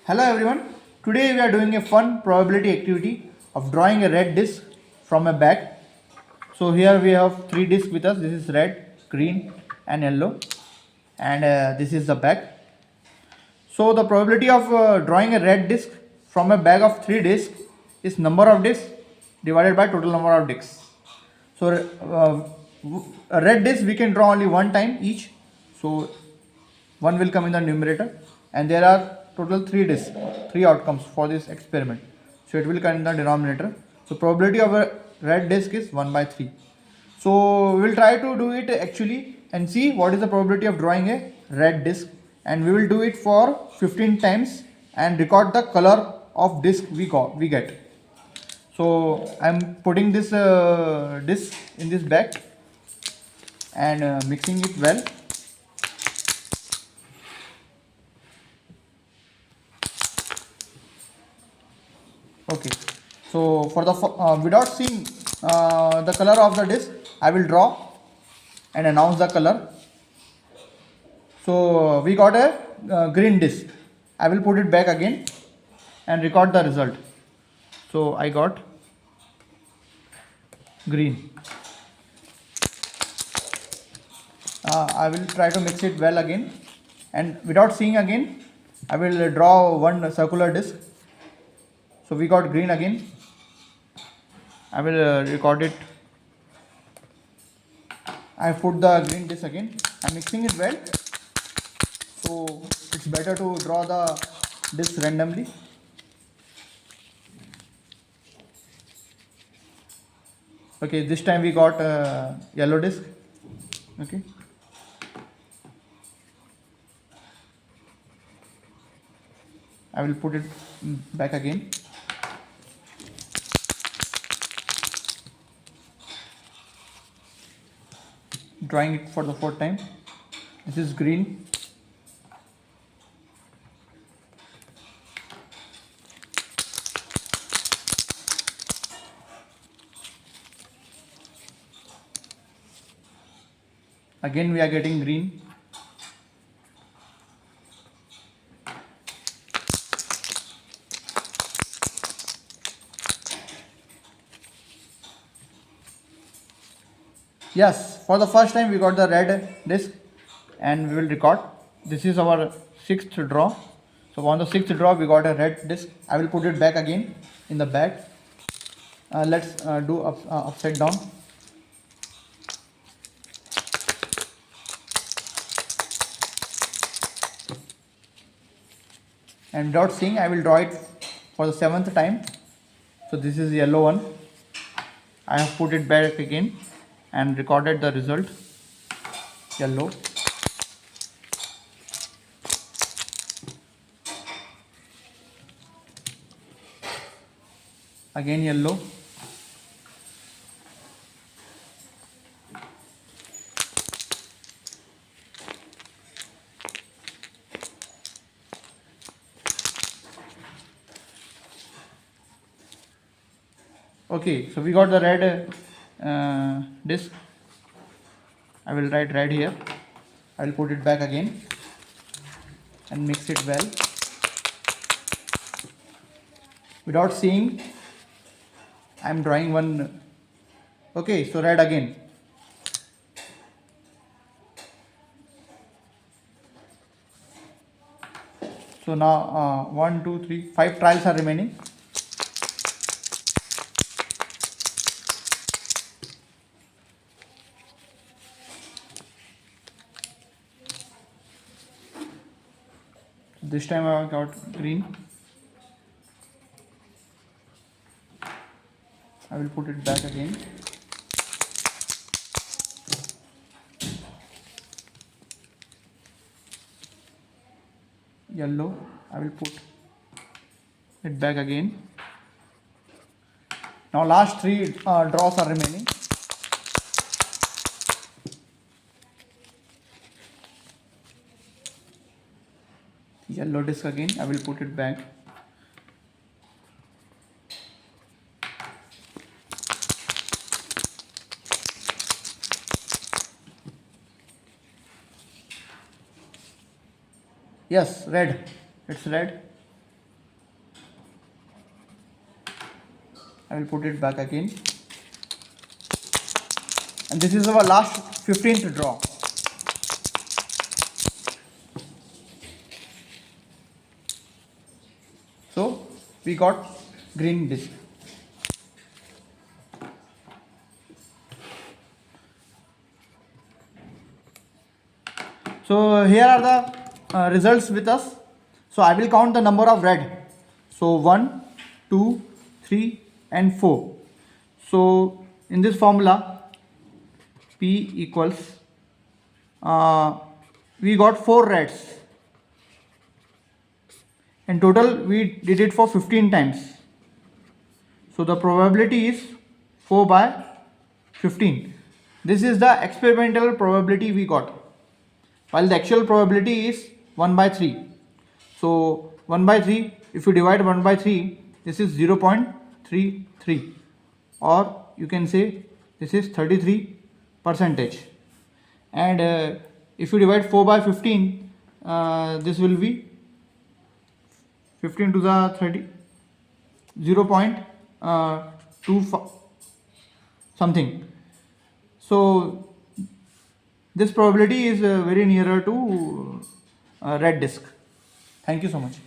Hello everyone. Today we are doing a fun probability activity of drawing a red disc from a bag. So here we have three discs with us. This is red, green and yellow, and this is the bag. So the probability of drawing a red disc from a bag of three discs is number of discs divided by total number of discs. So a red disc we can draw only one time each. So one will come in the numerator, and there are total three discs, three outcomes for this experiment. So it will come in the denominator. So probability of a red disc is 1 by 3. So we will try to do it actually and see what is the probability of drawing a red disc, and we will do it for 15 times and record the color of disc we get. So I am putting this disc in this bag and mixing it well. Okay, so for the without seeing the color of the disc, I will draw and announce the color. So we got a green disc. I will put it back again and record the result. So I got green. I will try to mix it well again, and without seeing again, I will draw one circular disc. So we got green again. I will record it. I put the green disc again. I'm mixing it well. So it's better to draw the disc randomly. Okay, this time we got yellow disc. Okay. I will put it back again. Drawing it for the fourth time. This is green. Again we are getting green. Yes, for the first time we got the red disc, and we will record. This is our sixth draw. So on the sixth draw we got a red disc. I will put it back again in the bag. Let's do upside down. And without seeing, I will draw it for the seventh time. So this is the yellow one. I have put it back again and recorded the result. Yellow. Again yellow. Okay, so we got the red disc. I will write red here. I will put it back again and mix it well. Without seeing, I am drawing one. Okay, so red again. So now 1, 2, 3, 5 trials are remaining. This time I got green. I will put it back again. Yellow. I will put it back again. Now last three draws are remaining. Yellow disc again. I will put it back. Yes, red. It's red. I will put it back again. And this is our last 15th draw. So we got green disc. So here are the results with us. So I will count the number of red. So 1, 2, 3 and 4. So in this formula P equals we got 4 reds. In total we did it for 15 times. So the probability is 4 by 15. This is the experimental probability we got, while the actual probability is 1 by 3. So 1 by 3, if you divide 1 by 3, this is 0.33, or you can say this is 33%. And if you divide 4 by 15, this will be 15 to the 30, 0.2 something. So this probability is very nearer to red disk. Thank you so much.